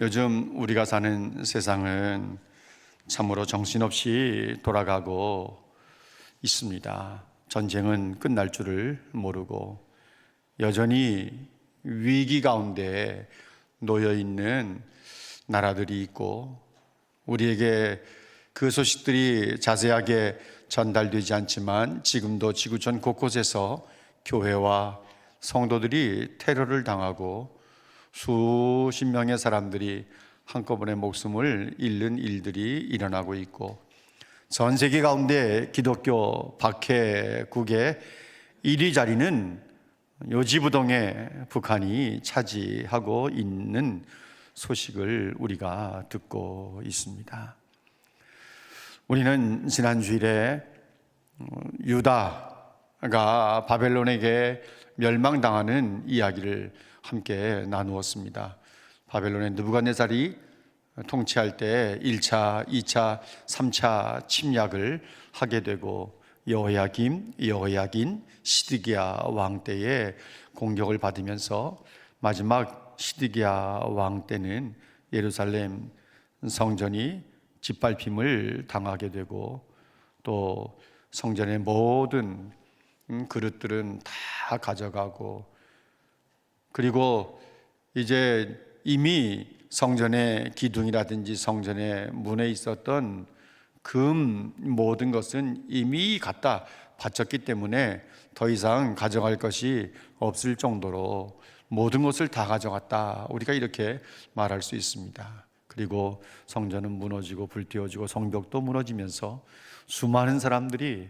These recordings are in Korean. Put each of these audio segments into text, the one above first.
요즘 우리가 사는 세상은 참으로 정신없이 돌아가고 있습니다. 전쟁은 끝날 줄을 모르고 여전히 위기 가운데 놓여 있는 나라들이 있고, 우리에게 그 소식들이 자세하게 전달되지 않지만 지금도 지구촌 곳곳에서 교회와 성도들이 테러를 당하고 수십 명의 사람들이 한꺼번에 목숨을 잃는 일들이 일어나고 있고, 전 세계 가운데 기독교 박해국의 1위 자리는 요지부동의 북한이 차지하고 있는 소식을 우리가 듣고 있습니다. 우리는 지난 주일에 유다가 바벨론에게 멸망당하는 이야기를 함께 나누었습니다. 바벨론의 느부갓네살이 통치할 때 1차, 2차, 3차 침략을 하게 되고, 여호야긴, 시드기야 왕 때에 공격을 받으면서 마지막 시드기야 왕 때는 예루살렘 성전이 짓밟힘을 당하게 되고, 또 성전의 모든 그릇들은 다 가져가고, 그리고 이제 이미 성전의 기둥이라든지 성전의 문에 있었던 금 모든 것은 이미 갖다 바쳤기 때문에 더 이상 가져갈 것이 없을 정도로 모든 것을 다 가져갔다, 우리가 이렇게 말할 수 있습니다. 그리고 성전은 무너지고 불태워지고 성벽도 무너지면서 수많은 사람들이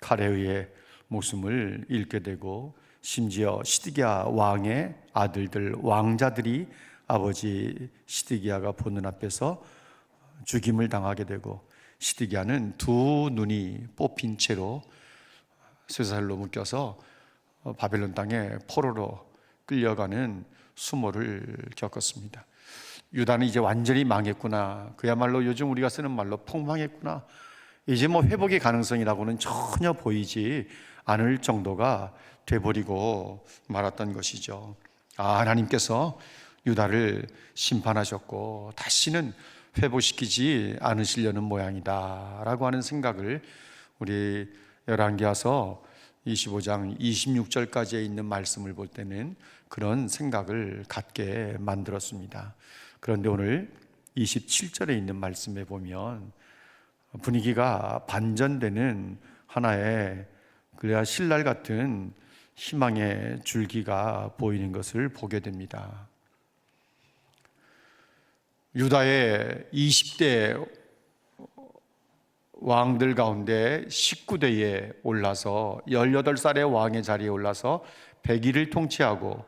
칼에 의해 목숨을 잃게 되고, 심지어 시드기야 왕의 아들들, 왕자들이 아버지 시드기야가 보는 앞에서 죽임을 당하게 되고, 시드기야는 두 눈이 뽑힌 채로 쇠사슬로 묶여서 바벨론 땅에 포로로 끌려가는 수모를 겪었습니다. 유다는 이제 완전히 망했구나, 그야말로 요즘 우리가 쓰는 말로 폭망했구나, 이제 회복의 가능성이라고는 전혀 보이지 않을 정도가 돼버리고 말았던 것이죠. 하나님께서 유다를 심판하셨고 다시는 회복시키지 않으시려는 모양이다 라고 하는 생각을 우리 열왕기하서 25장 26절까지에 있는 말씀을 볼 때는 그런 생각을 갖게 만들었습니다. 그런데 오늘 27절에 있는 말씀에 보면 분위기가 반전되는 하나의 그래야 신랄 같은 희망의 줄기가 보이는 것을 보게 됩니다. 유다의 20대 왕들 가운데 19대에 올라서 18살의 왕의 자리에 올라서 100일을 통치하고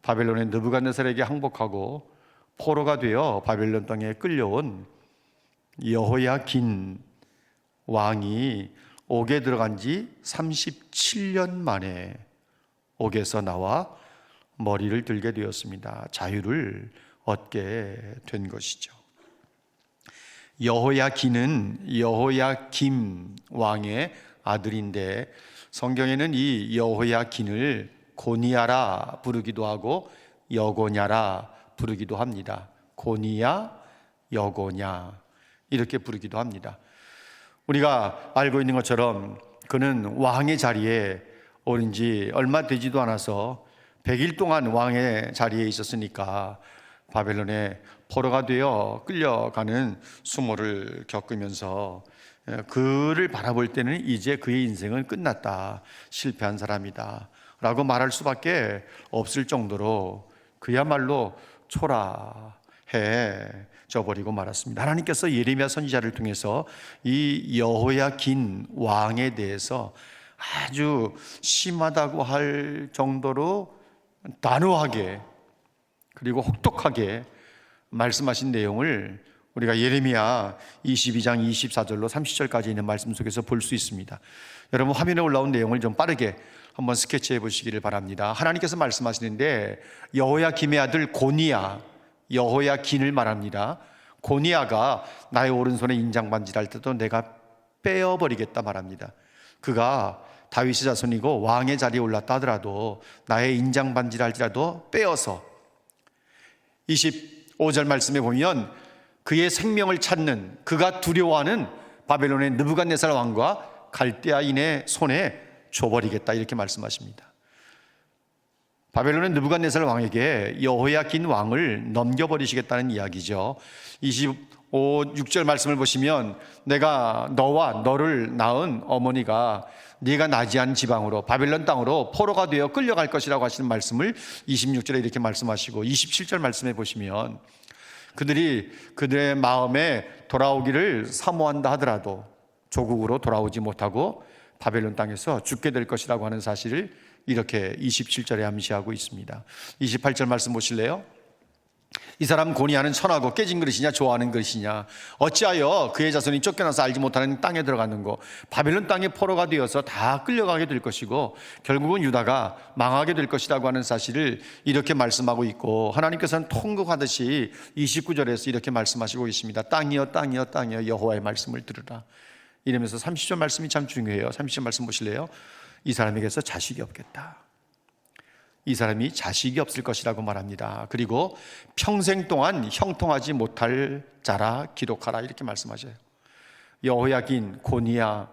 바벨론의 느부갓네살에게 항복하고 포로가 되어 바벨론 땅에 끌려온 여호야긴 왕이 옥에 들어간 지 37년 만에 옥에서 나와 머리를 들게 되었습니다. 자유를 얻게 된 것이죠. 여호야긴은 여호야김 왕의 아들인데, 성경에는 이 여호야긴을 고니야라 부르기도 하고 여고냐라 부르기도 합니다. 고니야, 여고냐 이렇게 부르기도 합니다. 우리가 알고 있는 것처럼 그는 왕의 자리에 오른 지 얼마 되지도 않아서 100일 동안 왕의 자리에 있었으니까 바벨론에 포로가 되어 끌려가는 수모를 겪으면서 그를 바라볼 때는 이제 그의 인생은 끝났다, 실패한 사람이다 라고 말할 수밖에 없을 정도로 그야말로 초라해져 버리고 말았습니다. 하나님께서 예레미야 선지자를 통해서 이 여호야긴 왕에 대해서 아주 심하다고 할 정도로 단호하게 그리고 혹독하게 말씀하신 내용을 우리가 예레미야 22장 24절로 30절까지 있는 말씀 속에서 볼 수 있습니다. 여러분 화면에 올라온 내용을 좀 빠르게 한번 스케치해 보시기를 바랍니다. 하나님께서 말씀하시는데 여호야김의 아들 고니야, 여호야긴을 말합니다. 고니야가 나의 오른손에 인장반지를 할 때도 내가 빼어버리겠다 말합니다. 그가 다윗의 자손이고 왕의 자리에 올랐다 하더라도 나의 인장반지를 할지라도 빼어서 25절 말씀에 보면 그의 생명을 찾는, 그가 두려워하는 바벨론의 느부갓네살 왕과 갈대아인의 손에 줘버리겠다, 이렇게 말씀하십니다. 바벨론의 느부갓네살 왕에게 여호야긴 왕을 넘겨버리시겠다는 이야기죠. 6절 말씀을 보시면 내가 너와 너를 낳은 어머니가 네가 나지한 지방으로 바벨론 땅으로 포로가 되어 끌려갈 것이라고 하시는 말씀을 26절에 이렇게 말씀하시고, 27절 말씀에 보시면 그들이 그들의 마음에 돌아오기를 사모한다 하더라도 조국으로 돌아오지 못하고 바벨론 땅에서 죽게 될 것이라고 하는 사실을 이렇게 27절에 암시하고 있습니다. 28절 말씀 보실래요? 이 사람 고니아는 천하고 깨진 그릇이냐 좋아하는 그릇이냐, 어찌하여 그의 자손이 쫓겨나서 알지 못하는 땅에 들어갔는고, 바벨론 땅의 포로가 되어서 다 끌려가게 될 것이고 결국은 유다가 망하게 될 것이라고 하는 사실을 이렇게 말씀하고 있고, 하나님께서는 통곡하듯이 29절에서 이렇게 말씀하시고 있습니다. 땅이여 땅이여 땅이여 여호와의 말씀을 들으라, 이러면서 30절 말씀이 참 중요해요. 30절 말씀 보실래요? 이 사람에게서 자식이 없겠다, 이 사람이 자식이 없을 것이라고 말합니다. 그리고 평생 동안 형통하지 못할 자라 기록하라, 이렇게 말씀하셔요. 여호야긴, 고니야,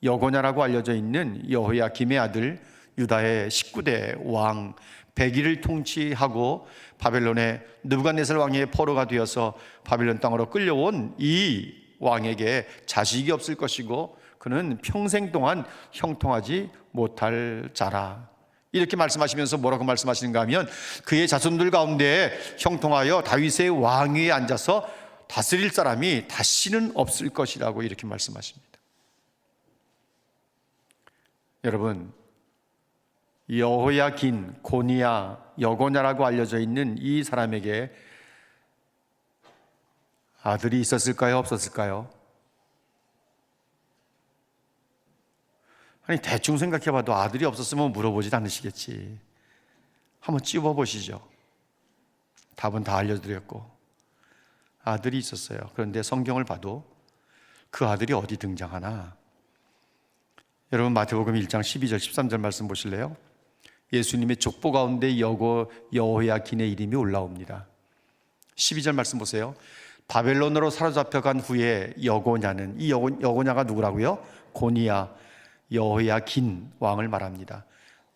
여고냐라고 알려져 있는 여호야김의 아들, 유다의 19대 왕 100일을 통치하고 바벨론의 느부갓네살 왕의 포로가 되어서 바벨론 땅으로 끌려온 이 왕에게 자식이 없을 것이고 그는 평생 동안 형통하지 못할 자라, 이렇게 말씀하시면서 뭐라고 말씀하시는가 하면 그의 자손들 가운데 형통하여 다윗의 왕위에 앉아서 다스릴 사람이 다시는 없을 것이라고 이렇게 말씀하십니다. 여러분, 여호야긴, 고니야, 여고냐라고 알려져 있는 이 사람에게 아들이 있었을까요? 없었을까요? 아니, 대충 생각해봐도 아들이 없었으면 물어보지도 않으시겠지. 한번 찝어보시죠. 답은 다 알려드렸고 아들이 있었어요. 그런데 성경을 봐도 그 아들이 어디 등장하나? 여러분, 마태복음 1장 12절 13절 말씀 보실래요? 예수님의 족보 가운데 여호야긴의 이름이 올라옵니다. 12절 말씀 보세요. 바벨론으로 사로잡혀간 후에 여고냐는, 이 여고냐가 누구라고요? 고니야, 여호야긴 왕을 말합니다.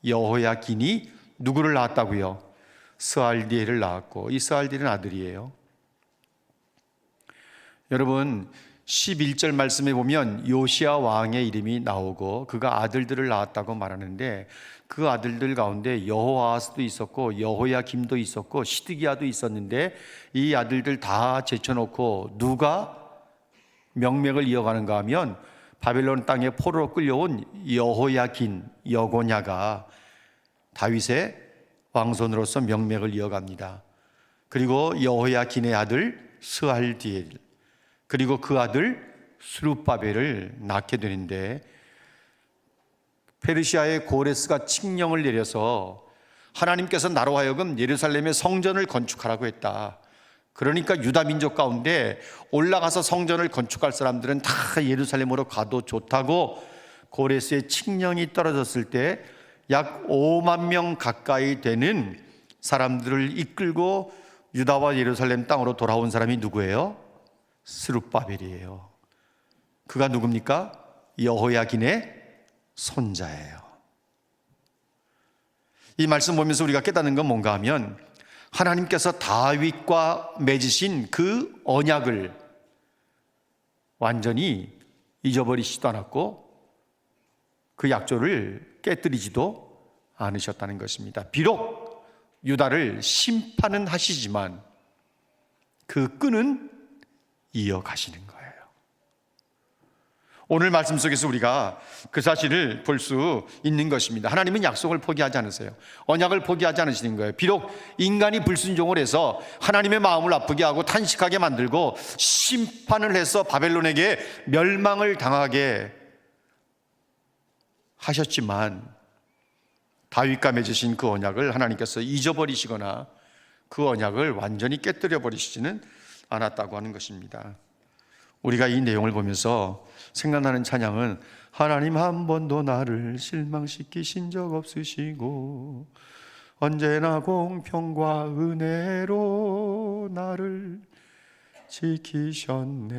여호야긴이 누구를 낳았다고요? 스알디엘을 낳았고, 이 스알디엘은 아들이에요. 여러분, 11절 말씀에 보면 요시야 왕의 이름이 나오고 그가 아들들을 낳았다고 말하는데, 그 아들들 가운데 여호아스도 있었고 여호야김도 있었고 시드기야도 있었는데, 이 아들들 다 제쳐놓고 누가 명맥을 이어가는가 하면 바벨론 땅에 포로로 끌려온 여호야긴, 여고냐가 다윗의 왕손으로서 명맥을 이어갑니다. 그리고 여호야긴의 아들 스알디엘, 그리고 그 아들 스룹바벨을 낳게 되는데, 페르시아의 고레스가 칙령을 내려서 하나님께서 나로 하여금 예루살렘의 성전을 건축하라고 했다. 그러니까 유다 민족 가운데 올라가서 성전을 건축할 사람들은 다 예루살렘으로 가도 좋다고 고레스의 칙령이 떨어졌을 때 약 5만 명 가까이 되는 사람들을 이끌고 유다와 예루살렘 땅으로 돌아온 사람이 누구예요? 스룹바벨이에요. 그가 누굽니까? 여호야긴의 손자예요. 이 말씀 보면서 우리가 깨닫는 건 뭔가 하면, 하나님께서 다윗과 맺으신 그 언약을 완전히 잊어버리시지도 않았고 그 약조를 깨뜨리지도 않으셨다는 것입니다. 비록 유다를 심판은 하시지만 그 끈은 이어가시는 거예요. 오늘 말씀 속에서 우리가 그 사실을 볼 수 있는 것입니다. 하나님은 약속을 포기하지 않으세요. 언약을 포기하지 않으시는 거예요. 비록 인간이 불순종을 해서 하나님의 마음을 아프게 하고 탄식하게 만들고 심판을 해서 바벨론에게 멸망을 당하게 하셨지만, 다윗과 맺으신 그 언약을 하나님께서 잊어버리시거나 그 언약을 완전히 깨뜨려 버리시지는 않았다고 하는 것입니다. 우리가 이 내용을 보면서 생각나는 찬양은, 하나님 한 번도 나를 실망시키신 적 없으시고 언제나 공평과 은혜로 나를 지키셨네.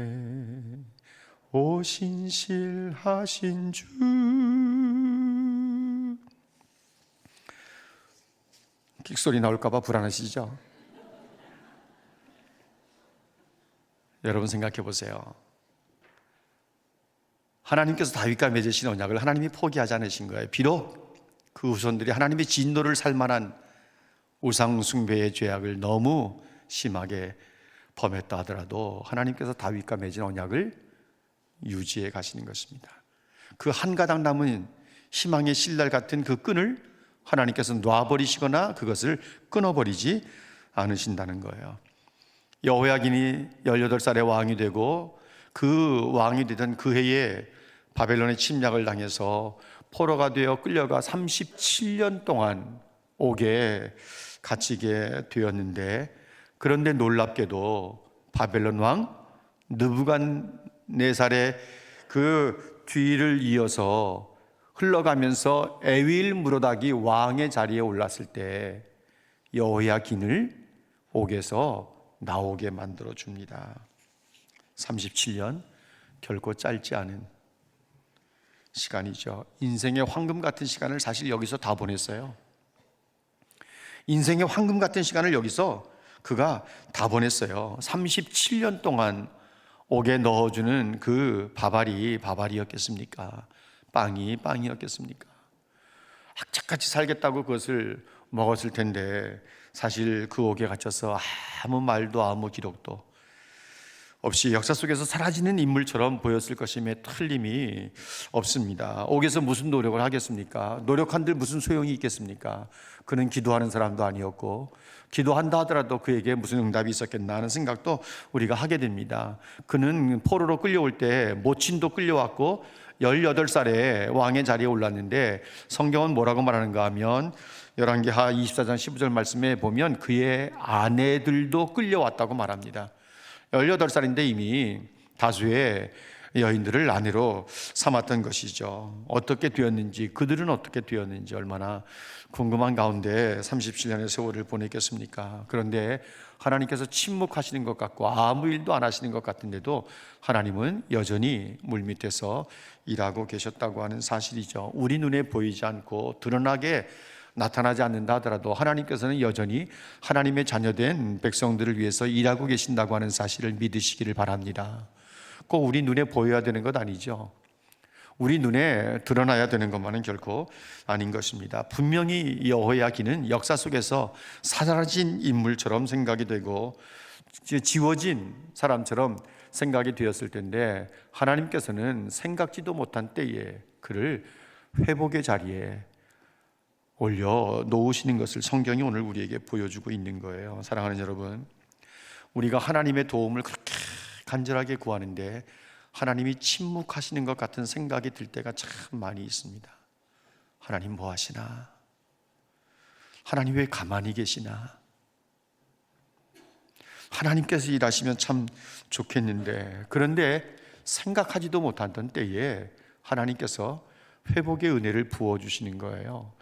오 신실하신 주. 끽소리 나올까봐 불안하시죠? 여러분 생각해 보세요. 하나님께서 다윗과 맺으신 언약을 하나님이 포기하지 않으신 거예요. 비록 그 후손들이 하나님의 진노를 살 만한 우상 숭배의 죄악을 너무 심하게 범했다 하더라도 하나님께서 다윗과 맺은 언약을 유지해 가시는 것입니다. 그 한 가닥 남은 희망의 실날 같은 그 끈을 하나님께서 놔버리시거나 그것을 끊어버리지 않으신다는 거예요. 여호야긴이 18살의 왕이 되고 그 왕이 되던 그 해에 바벨론의 침략을 당해서 포로가 되어 끌려가 37년 동안 옥에 갇히게 되었는데, 그런데 놀랍게도 바벨론 왕 느부갓네살의 그 뒤를 이어서 흘러가면서 에윌무로닥이 왕의 자리에 올랐을 때 여호야긴을 옥에서 나오게 만들어 줍니다. 37년, 결코 짧지 않은 시간이죠. 인생의 황금 같은 시간을 사실 여기서 다 보냈어요. 인생의 황금 같은 시간을 여기서 그가 다 보냈어요. 37년 동안 옥에 넣어주는 그 밥알이었겠습니까? 빵이었겠습니까? 악착같이 살겠다고 그것을 먹었을 텐데 사실 그 옥에 갇혀서 아무 말도 아무 기록도 없이 역사 속에서 사라지는 인물처럼 보였을 것임에 틀림이 없습니다. 옥에서 무슨 노력을 하겠습니까? 노력한들 무슨 소용이 있겠습니까? 그는 기도하는 사람도 아니었고 기도한다 하더라도 그에게 무슨 응답이 있었겠나 하는 생각도 우리가 하게 됩니다. 그는 포로로 끌려올 때 모친도 끌려왔고 18살에 왕의 자리에 올랐는데 성경은 뭐라고 말하는가 하면 열왕기하 24장 15절 말씀에 보면 그의 아내들도 끌려왔다고 말합니다. 18살인데 이미 다수의 여인들을 아내로 삼았던 것이죠. 어떻게 되었는지, 그들은 어떻게 되었는지 얼마나 궁금한 가운데 37년의 세월을 보냈겠습니까? 그런데 하나님께서 침묵하시는 것 같고 아무 일도 안 하시는 것 같은데도 하나님은 여전히 물밑에서 일하고 계셨다고 하는 사실이죠. 우리 눈에 보이지 않고 드러나게 나타나지 않는다 하더라도 하나님께서는 여전히 하나님의 자녀된 백성들을 위해서 일하고 계신다고 하는 사실을 믿으시기를 바랍니다. 꼭 우리 눈에 보여야 되는 것 아니죠. 우리 눈에 드러나야 되는 것만은 결코 아닌 것입니다. 분명히 여호야긴은 역사 속에서 사라진 인물처럼 생각이 되고 지워진 사람처럼 생각이 되었을 텐데 하나님께서는 생각지도 못한 때에 그를 회복의 자리에 올려 놓으시는 것을 성경이 오늘 우리에게 보여주고 있는 거예요. 사랑하는 여러분, 우리가 하나님의 도움을 그렇게 간절하게 구하는데 하나님이 침묵하시는 것 같은 생각이 들 때가 참 많이 있습니다. 하나님 뭐 하시나? 하나님 왜 가만히 계시나? 하나님께서 일하시면 참 좋겠는데, 그런데 생각하지도 못하던 때에 하나님께서 회복의 은혜를 부어주시는 거예요.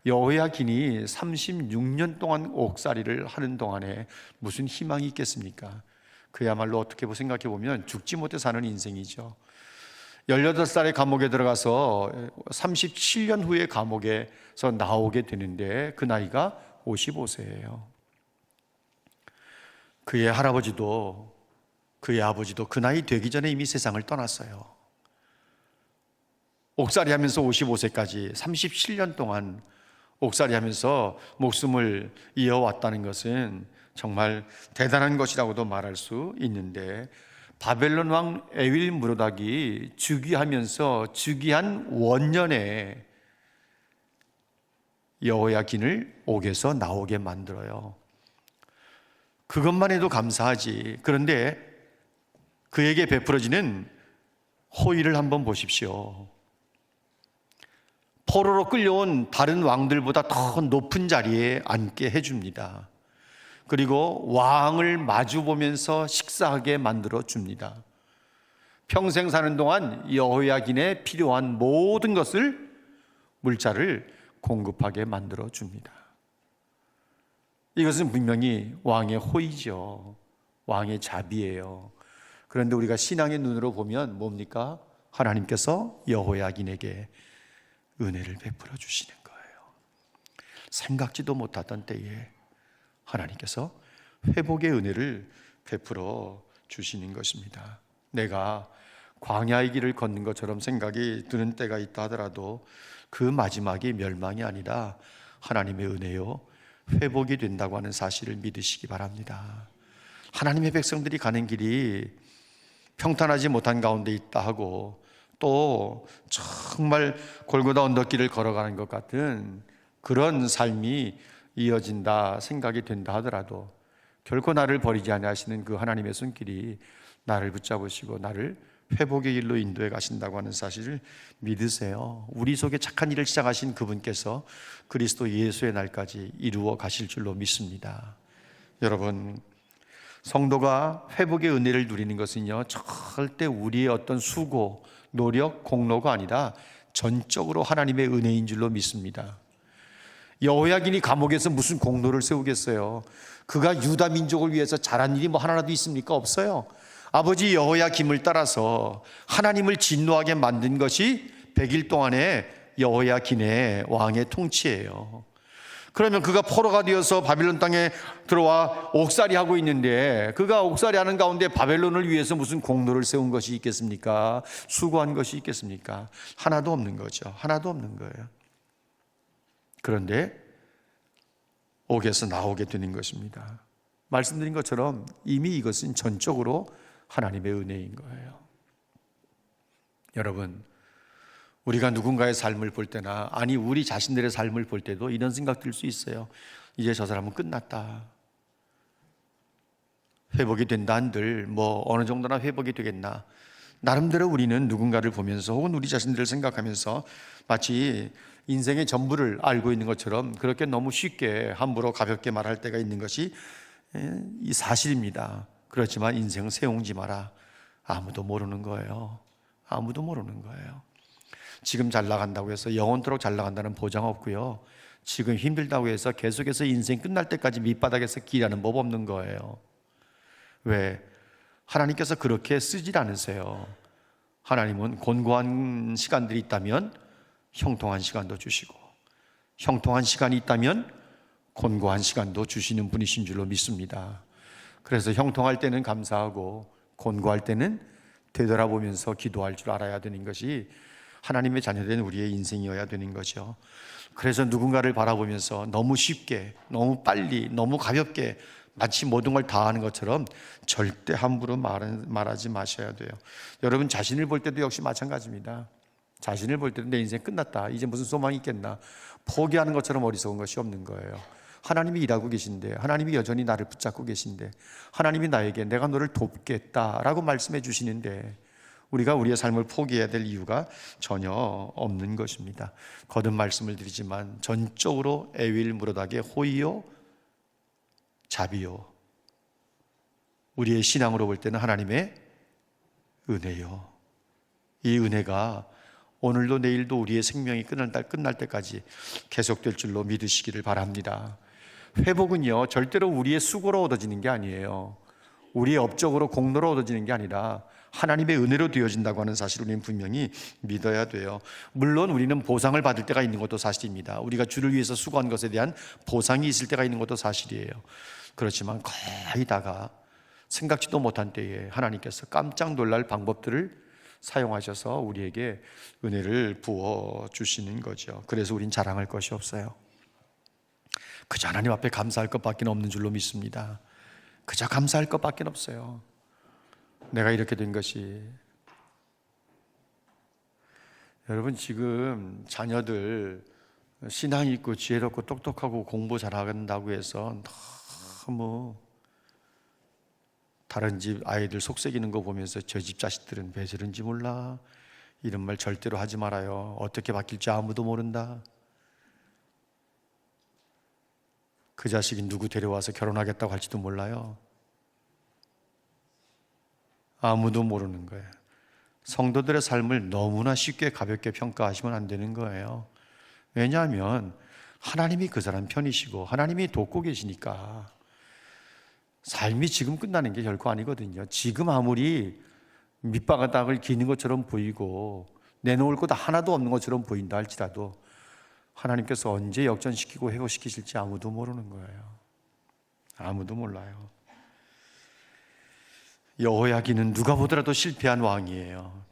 여호야긴이 36년 동안 옥살이를 하는 동안에 무슨 희망이 있겠습니까? 그야말로 어떻게 생각해 보면 죽지 못해 사는 인생이죠. 18살에 감옥에 들어가서 37년 후에 감옥에서 나오게 되는데 그 나이가 55세예요. 그의 할아버지도 그의 아버지도 그 나이 되기 전에 이미 세상을 떠났어요. 옥살이 하면서 55세까지 37년 동안 옥살이 하면서 목숨을 이어왔다는 것은 정말 대단한 것이라고도 말할 수 있는데, 바벨론 왕 에윌무로닥이 즉위하면서 즉위한 원년에 여호야긴을 옥에서 나오게 만들어요. 그것만 해도 감사하지. 그런데 그에게 베풀어지는 호의를 한번 보십시오. 포로로 끌려온 다른 왕들보다 더 높은 자리에 앉게 해줍니다. 그리고 왕을 마주보면서 식사하게 만들어 줍니다. 평생 사는 동안 여호야긴에 필요한 모든 것을, 물자를 공급하게 만들어 줍니다. 이것은 분명히 왕의 호의죠. 왕의 자비예요. 그런데 우리가 신앙의 눈으로 보면 뭡니까? 하나님께서 여호야긴에게 은혜를 베풀어 주시는 거예요. 생각지도 못하던 때에 하나님께서 회복의 은혜를 베풀어 주시는 것입니다. 내가 광야의 길을 걷는 것처럼 생각이 드는 때가 있다 하더라도 그 마지막이 멸망이 아니라 하나님의 은혜요 회복이 된다고 하는 사실을 믿으시기 바랍니다. 하나님의 백성들이 가는 길이 평탄하지 못한 가운데 있다 하고 또 정말 골고다 언덕길을 걸어가는 것 같은 그런 삶이 이어진다 생각이 된다 하더라도 결코 나를 버리지 아니하시는 그 하나님의 손길이 나를 붙잡으시고 나를 회복의 길로 인도해 가신다고 하는 사실을 믿으세요. 우리 속에 착한 일을 시작하신 그분께서 그리스도 예수의 날까지 이루어 가실 줄로 믿습니다. 여러분, 성도가 회복의 은혜를 누리는 것은요 절대 우리의 어떤 수고, 노력, 공로가 아니라 전적으로 하나님의 은혜인 줄로 믿습니다. 여호야긴이 감옥에서 무슨 공로를 세우겠어요? 그가 유다 민족을 위해서 잘한 일이 뭐 하나라도 있습니까? 없어요. 아버지 여호야김을 따라서 하나님을 진노하게 만든 것이 100일 동안의 여호야긴의 왕의 통치예요. 그러면 그가 포로가 되어서 바벨론 땅에 들어와 옥살이 하고 있는데 그가 옥살이 하는 가운데 바벨론을 위해서 무슨 공로를 세운 것이 있겠습니까? 수고한 것이 있겠습니까? 하나도 없는 거죠. 하나도 없는 거예요. 그런데 옥에서 나오게 되는 것입니다. 말씀드린 것처럼 이미 이것은 전적으로 하나님의 은혜인 거예요. 여러분, 우리가 누군가의 삶을 볼 때나 아니 우리 자신들의 삶을 볼 때도 이런 생각 들 수 있어요. 이제 저 사람은 끝났다. 회복이 된다 한들 뭐 어느 정도나 회복이 되겠나. 나름대로 우리는 누군가를 보면서 혹은 우리 자신들을 생각하면서 마치 인생의 전부를 알고 있는 것처럼 그렇게 너무 쉽게 함부로 가볍게 말할 때가 있는 것이 이 사실입니다. 그렇지만 인생은 세웅지 마라. 아무도 모르는 거예요. 아무도 모르는 거예요. 지금 잘 나간다고 해서 영원토록 잘 나간다는 보장 없고요. 지금 힘들다고 해서 계속해서 인생 끝날 때까지 밑바닥에서 길하는 법 없는 거예요. 왜? 하나님께서 그렇게 쓰질 않으세요. 하나님은 곤고한 시간들이 있다면 형통한 시간도 주시고 형통한 시간이 있다면 곤고한 시간도 주시는 분이신 줄로 믿습니다. 그래서 형통할 때는 감사하고 곤고할 때는 되돌아보면서 기도할 줄 알아야 되는 것이 하나님의 자녀된 우리의 인생이어야 되는 거죠. 그래서 누군가를 바라보면서 너무 쉽게, 너무 빨리, 너무 가볍게 마치 모든 걸 다 하는 것처럼 절대 함부로 말하지 마셔야 돼요. 여러분 자신을 볼 때도 역시 마찬가지입니다. 자신을 볼 때도 내 인생 끝났다. 이제 무슨 소망이 있겠나. 포기하는 것처럼 어리석은 것이 없는 거예요. 하나님이 일하고 계신데, 하나님이 여전히 나를 붙잡고 계신데, 하나님이 나에게 내가 너를 돕겠다라고 말씀해 주시는데 우리가 우리의 삶을 포기해야 될 이유가 전혀 없는 것입니다. 거듭 말씀을 드리지만 전적으로 애윌무릇하게 호의요 자비요 우리의 신앙으로 볼 때는 하나님의 은혜요. 이 은혜가 오늘도 내일도 우리의 생명이 끝날 때까지 계속될 줄로 믿으시기를 바랍니다. 회복은요 절대로 우리의 수고로 얻어지는 게 아니에요. 우리의 업적으로 공로로 얻어지는 게 아니라 하나님의 은혜로 되어진다고 하는 사실을 우리는 분명히 믿어야 돼요. 물론 우리는 보상을 받을 때가 있는 것도 사실입니다. 우리가 주를 위해서 수고한 것에 대한 보상이 있을 때가 있는 것도 사실이에요. 그렇지만 거의 다가 생각지도 못한 때에 하나님께서 깜짝 놀랄 방법들을 사용하셔서 우리에게 은혜를 부어 주시는 거죠. 그래서 우린 자랑할 것이 없어요. 그저 하나님 앞에 감사할 것밖에 없는 줄로 믿습니다. 그저 감사할 것밖에 없어요. 내가 이렇게 된 것이. 여러분 지금 자녀들 신앙이 있고 지혜롭고 똑똑하고 공부 잘한다고 해서 너무 다른 집 아이들 속삭이는 거 보면서 저 집 자식들은 왜 저런지 몰라. 이런 말 절대로 하지 말아요. 어떻게 바뀔지 아무도 모른다. 그 자식이 누구 데려와서 결혼하겠다고 할지도 몰라요. 아무도 모르는 거예요. 성도들의 삶을 너무나 쉽게 가볍게 평가하시면 안 되는 거예요. 왜냐하면 하나님이 그 사람 편이시고 하나님이 돕고 계시니까 삶이 지금 끝나는 게 결코 아니거든요. 지금 아무리 밑바닥을 기는 것처럼 보이고 내놓을 것 하나도 없는 것처럼 보인다 할지라도 하나님께서 언제 역전시키고 회복시키실지 아무도 모르는 거예요. 아무도 몰라요. 여호야긴은 누가 보더라도 실패한 왕이에요.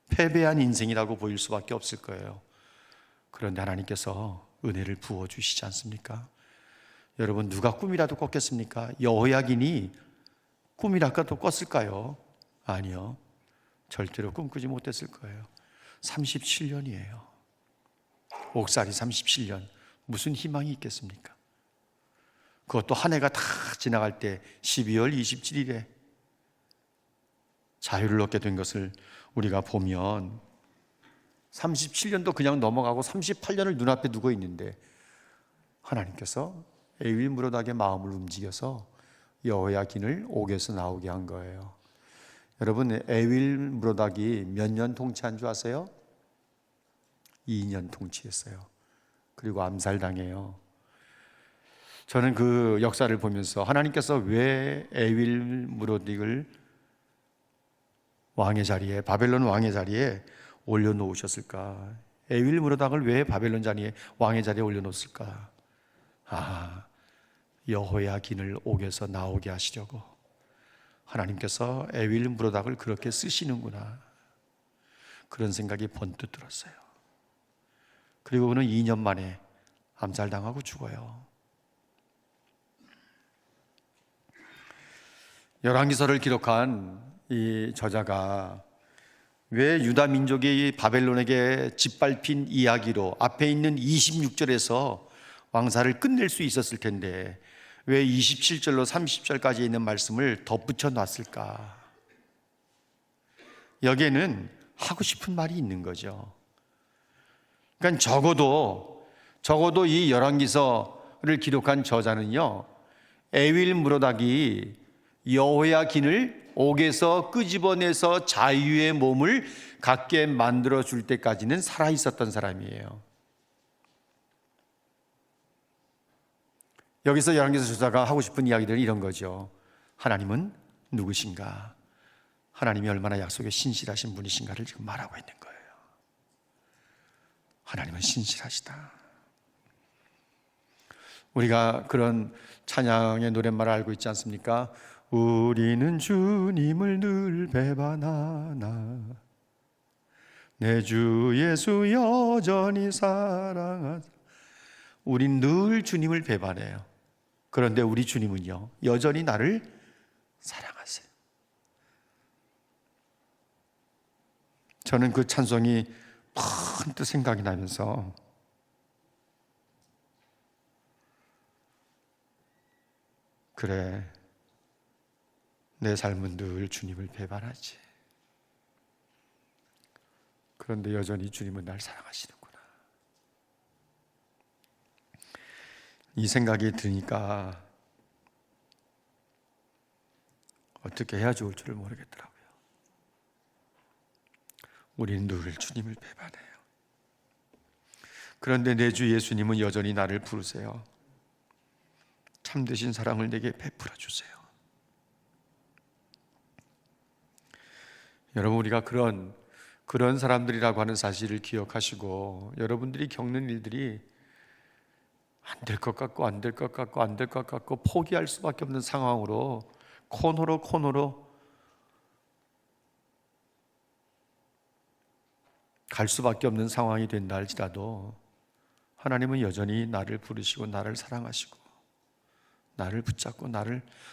패배한 인생이라고 보일 수밖에 없을 거예요. 그런데 하나님께서 은혜를 부어주시지 않습니까? 여러분, 누가 꿈이라도 꿨겠습니까? 여호야긴이 꿈이라도 꿨을까요? 아니요. 절대로 꿈꾸지 못했을 거예요. 37년이에요. 옥살이 37년. 무슨 희망이 있겠습니까? 그것도 한 해가 다 지나갈 때 12월 27일에 자유를 얻게 된 것을 우리가 보면 37년도 그냥 넘어가고 38년을 눈앞에 두고 있는데 하나님께서 에윌므로닥의 마음을 움직여서 여호야긴을 옥에서 나오게 한 거예요. 여러분, 에윌므로닥이 몇 년 통치한 줄 아세요? 2년 통치했어요. 그리고 암살당해요. 저는 그 역사를 보면서 하나님께서 왜 에윌므로닥을 왕의 자리에, 바벨론 왕의 자리에 올려놓으셨을까? 에윌므로닥을 왜 바벨론 자리에, 왕의 자리에 올려놓았을까? 여호야긴을 옥에서 나오게 하시려고 하나님께서 에윌므로닥을 그렇게 쓰시는구나, 그런 생각이 번뜩 들었어요. 그리고 그는 2년 만에 암살당하고 죽어요. 열왕기서를 기록한 이 저자가 왜 유다 민족이 바벨론에게 짓밟힌 이야기로 앞에 있는 26절에서 왕사를 끝낼 수 있었을 텐데 왜 27절로 30절까지 있는 말씀을 덧붙여 놨을까? 여기에는 하고 싶은 말이 있는 거죠. 그러니까 적어도 이 열왕기서를 기록한 저자는요, 에윌므로닥이 여호야긴을 옥에서 끄집어내서 자유의 몸을 갖게 만들어 줄 때까지는 살아 있었던 사람이에요. 여기서 열왕기서 저자가 하고 싶은 이야기들은 이런 거죠. 하나님은 누구신가? 하나님이 얼마나 약속에 신실하신 분이신가를 지금 말하고 있는 거예요. 하나님은 신실하시다. 우리가 그런 찬양의 노랫말을 알고 있지 않습니까? 우리는 주님을 늘 배반하나 내 주 예수 여전히 사랑하사. 우린 늘 주님을 배반해요. 그런데 우리 주님은요, 여전히 나를 사랑하세요. 저는 그 찬송이 번뜩 생각이 나면서 그래, 내 삶은 늘 주님을 배반하지. 그런데 여전히 주님은 날 사랑하시는구나. 이 생각이 드니까 어떻게 해야 좋을 줄을 모르겠더라고요. 우리는 늘 주님을 배반해요. 그런데 내 주 예수님은 여전히 나를 부르세요. 참되신 사랑을 내게 베풀어 주세요. 여러분, 우리가 그런 사람들이라고 하는 사실을 기억하시고 여러분들이 겪는 일들이 안 될 것 같고 안 될 것 같고 안 될 것 같고 포기할 수밖에 없는 상황으로 코너로 갈 수밖에 없는 상황이 된다 할지라도 하나님은 여전히 나를 부르시고 나를 사랑하시고 나를 붙잡고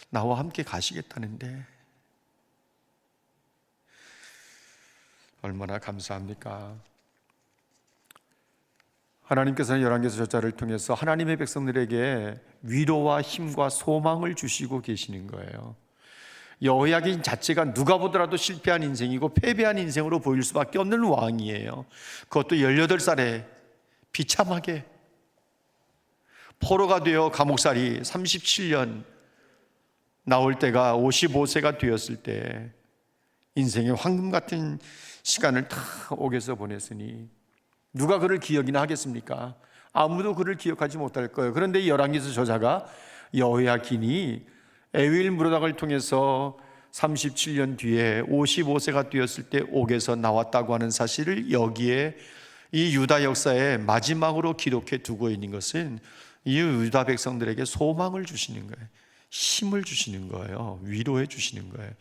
나와 함께 가시겠다는데 얼마나 감사합니까? 하나님께서는 열왕기서 저자를 통해서 하나님의 백성들에게 위로와 힘과 소망을 주시고 계시는 거예요. 여호야긴 자체가 누가 보더라도 실패한 인생이고 패배한 인생으로 보일 수밖에 없는 왕이에요. 그것도 18살에 비참하게 포로가 되어 감옥살이 37년, 나올 때가 55세가 되었을 때 인생의 황금 같은 시간을 다 옥에서 보냈으니 누가 그를 기억이나 하겠습니까? 아무도 그를 기억하지 못할 거예요. 그런데 열왕기서 저자가 여호야긴이 에윌 무로닥을 통해서 37년 뒤에 55세가 되었을 때 옥에서 나왔다고 하는 사실을 여기에 이 유다 역사의 마지막으로 기록해 두고 있는 것은 이 유다 백성들에게 소망을 주시는 거예요. 힘을 주시는 거예요. 위로해 주시는 거예요.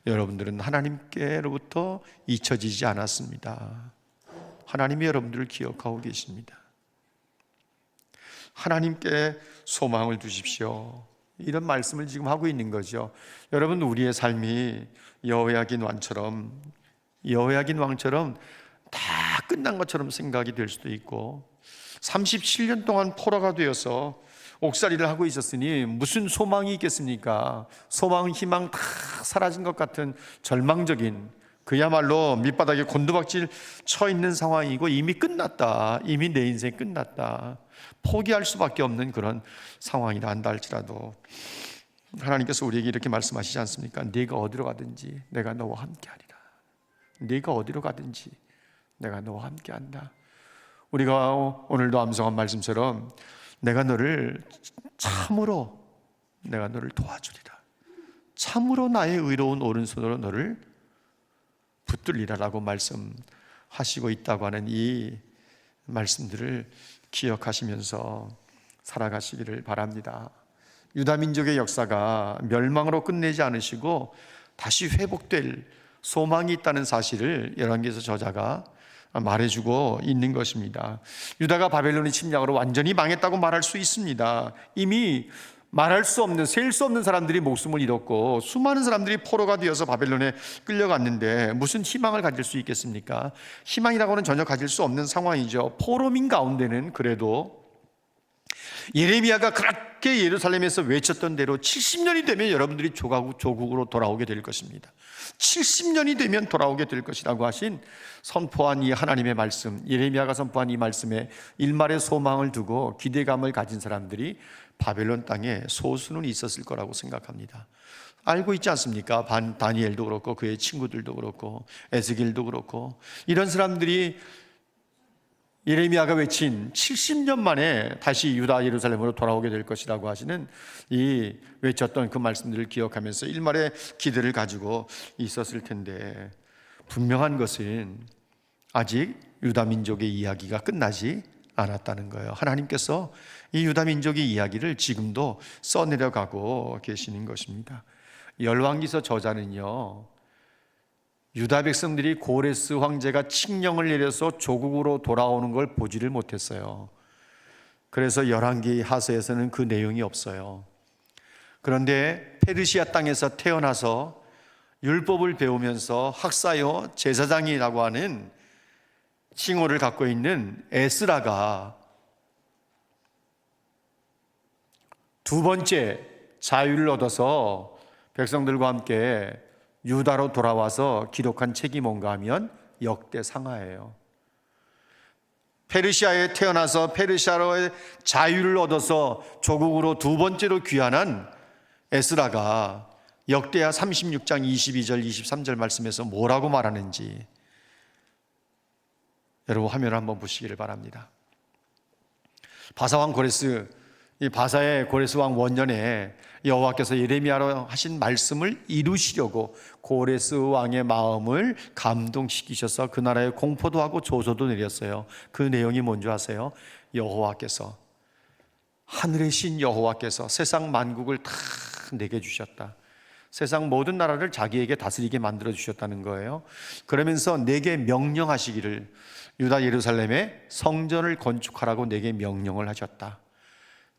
여러분들은 하나님께로부터 잊혀지지 않았습니다. 하나님이 여러분들을 기억하고 계십니다. 하나님께 소망을 두십시오. 이런 말씀을 지금 하고 있는 거죠. 여러분, 우리의 삶이 여호야긴 왕처럼 다 끝난 것처럼 생각이 될 수도 있고 37년 동안 포로가 되어서 옥살이를 하고 있었으니 무슨 소망이 있겠습니까? 소망, 희망 다 사라진 것 같은 절망적인, 그야말로 밑바닥에 곤두박질 쳐 있는 상황이고 이미 끝났다. 이미 내 인생 끝났다. 포기할 수밖에 없는 그런 상황이라 한다 할지라도 하나님께서 우리에게 이렇게 말씀하시지 않습니까? 네가 어디로 가든지 내가 너와 함께하리라. 네가 어디로 가든지 내가 너와 함께한다. 우리가 오늘도 암송한 말씀처럼 내가 너를 도와주리라. 참으로 나의 의로운 오른손으로 너를 붙들리라라고 말씀하시고 있다고 하는 이 말씀들을 기억하시면서 살아가시기를 바랍니다. 유다 민족의 역사가 멸망으로 끝내지 않으시고 다시 회복될 소망이 있다는 사실을 열왕기서 저자가 말해주고 있는 것입니다. 유다가 바벨론의 침략으로 완전히 망했다고 말할 수 있습니다. 이미 말할 수 없는, 셀 수 없는 사람들이 목숨을 잃었고 수많은 사람들이 포로가 되어서 바벨론에 끌려갔는데 무슨 희망을 가질 수 있겠습니까? 희망이라고는 전혀 가질 수 없는 상황이죠. 포로민 가운데는 그래도 예레미야가 그렇게 예루살렘에서 외쳤던 대로 70년이 되면 여러분들이 조국으로 돌아오게 될 것입니다. 70년이 되면 돌아오게 될 것이라고 하신 선포한 이 하나님의 말씀, 예레미야가 선포한 이 말씀에 일말의 소망을 두고 기대감을 가진 사람들이 바벨론 땅에 소수는 있었을 거라고 생각합니다. 알고 있지 않습니까? 다니엘도 그렇고 그의 친구들도 그렇고 에스겔도 그렇고 이런 사람들이 예레미야가 외친 70년 만에 다시 유다 예루살렘으로 돌아오게 될 것이라고 하시는 이 외쳤던 그 말씀들을 기억하면서 일말의 기대를 가지고 있었을 텐데 분명한 것은 아직 유다 민족의 이야기가 끝나지 않았다는 거예요. 하나님께서 이 유다 민족의 이야기를 지금도 써내려가고 계시는 것입니다. 열왕기서 저자는요, 유다 백성들이 고레스 황제가 칙령을 내려서 조국으로 돌아오는 걸 보지를 못했어요. 그래서 열왕기 하서에서는 그 내용이 없어요. 그런데 페르시아 땅에서 태어나서 율법을 배우면서 학사요 제사장이라고 하는 칭호를 갖고 있는 에스라가 두 번째 자유를 얻어서 백성들과 함께 유다로 돌아와서 기록한 책이 뭔가 하면 역대상하예요. 페르시아에 태어나서 페르시아로의 자유를 얻어서 조국으로 두 번째로 귀환한 에스라가 역대하 36장 22절 23절 말씀에서 뭐라고 말하는지 여러분 화면을 한번 보시기를 바랍니다. 바사왕 고레스, 이 바사의 고레스 왕 원년에 여호와께서 예레미야로 하신 말씀을 이루시려고 고레스 왕의 마음을 감동시키셔서 그 나라에 공포도 하고 조소도 내렸어요. 그 내용이 뭔지 아세요? 여호와께서, 하늘의 신 여호와께서 세상 만국을 다 내게 주셨다. 세상 모든 나라를 자기에게 다스리게 만들어 주셨다는 거예요. 그러면서 내게 명령하시기를 유다 예루살렘에 성전을 건축하라고 내게 명령을 하셨다.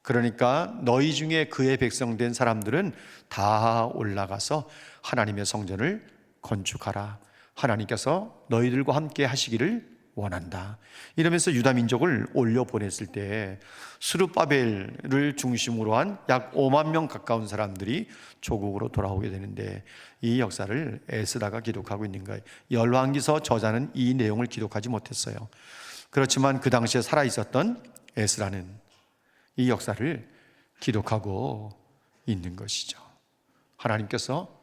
그러니까 너희 중에 그의 백성 된 사람들은 다 올라가서 하나님의 성전을 건축하라. 하나님께서 너희들과 함께 하시기를 원한다. 이러면서 유다 민족을 올려 보냈을 때 스룹바벨을 중심으로 한 약 5만 명 가까운 사람들이 조국으로 돌아오게 되는데 이 역사를 에스라가 기록하고 있는 거예요. 열왕기서 저자는 이 내용을 기록하지 못했어요. 그렇지만 그 당시에 살아있었던 에스라는 이 역사를 기록하고 있는 것이죠. 하나님께서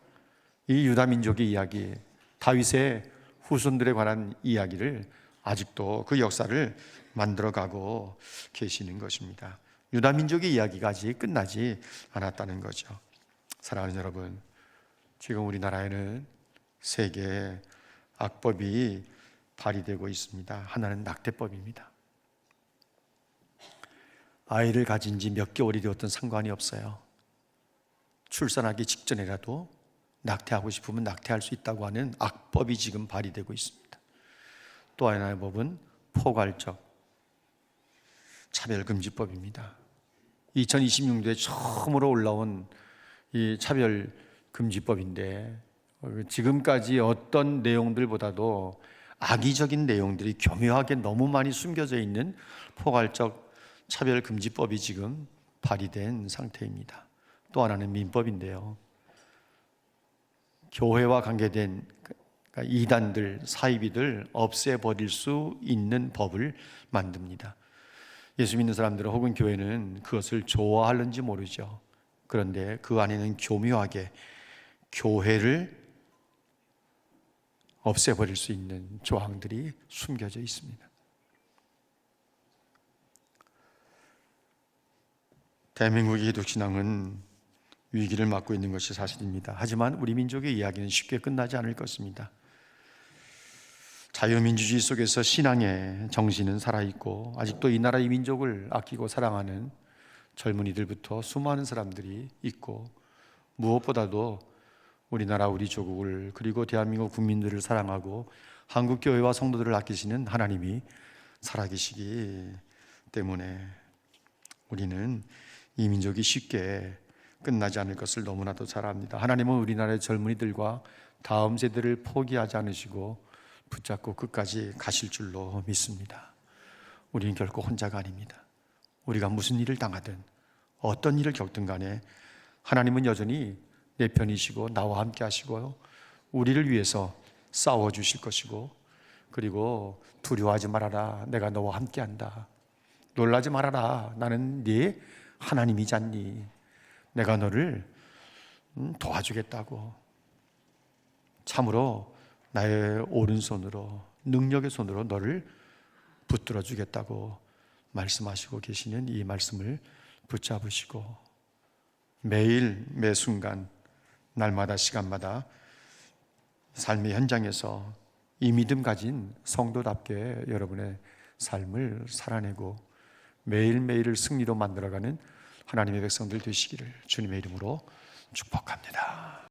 이 유다 민족의 이야기, 다윗의 후손들에 관한 이야기를 아직도 그 역사를 만들어가고 계시는 것입니다. 유다 민족의 이야기가 아직 끝나지 않았다는 거죠. 사랑하는 여러분, 지금 우리나라에는 세 개의 악법이 발휘되고 있습니다. 하나는 낙태법입니다. 아이를 가진 지 몇 개월이 되었든 상관이 없어요. 출산하기 직전이라도 낙태하고 싶으면 낙태할 수 있다고 하는 악법이 지금 발휘되고 있습니다. 또 하나의 법은 포괄적 차별금지법입니다. 2026년도에 처음으로 올라온 이 차별금지법인데 지금까지 어떤 내용들보다도 악의적인 내용들이 교묘하게 너무 많이 숨겨져 있는 포괄적 차별금지법이 지금 발의된 상태입니다. 또 하나는 민법인데요. 교회와 관계된 이단들, 사이비들 없애버릴 수 있는 법을 만듭니다. 예수 믿는 사람들은 혹은 교회는 그것을 좋아하는지 모르죠. 그런데 그 안에는 교묘하게 교회를 없애버릴 수 있는 조항들이 숨겨져 있습니다. 대한민국의 기독신앙은 위기를 맞고 있는 것이 사실입니다. 하지만 우리 민족의 이야기는 쉽게 끝나지 않을 것입니다. 자유민주주의 속에서 신앙의 정신은 살아있고 아직도 이 나라 이 민족을 아끼고 사랑하는 젊은이들부터 수많은 사람들이 있고 무엇보다도 우리나라 우리 조국을 그리고 대한민국 국민들을 사랑하고 한국교회와 성도들을 아끼시는 하나님이 살아계시기 때문에 우리는 이 민족이 쉽게 끝나지 않을 것을 너무나도 잘 압니다. 하나님은 우리나라의 젊은이들과 다음 세대를 포기하지 않으시고 붙잡고 끝까지 가실 줄로 믿습니다. 우리는 결코 혼자가 아닙니다. 우리가 무슨 일을 당하든 어떤 일을 겪든 간에 하나님은 여전히 내 편이시고 나와 함께 하시고 우리를 위해서 싸워주실 것이고 그리고 두려워하지 말아라 내가 너와 함께 한다. 놀라지 말아라 나는 네 하나님이잖니. 내가 너를 도와주겠다고 참으로 나의 오른손으로 능력의 손으로 너를 붙들어 주겠다고 말씀하시고 계시는 이 말씀을 붙잡으시고 매일 매 순간 날마다 시간마다 삶의 현장에서 이 믿음 가진 성도답게 여러분의 삶을 살아내고 매일매일을 승리로 만들어가는 하나님의 백성들 되시기를 주님의 이름으로 축복합니다.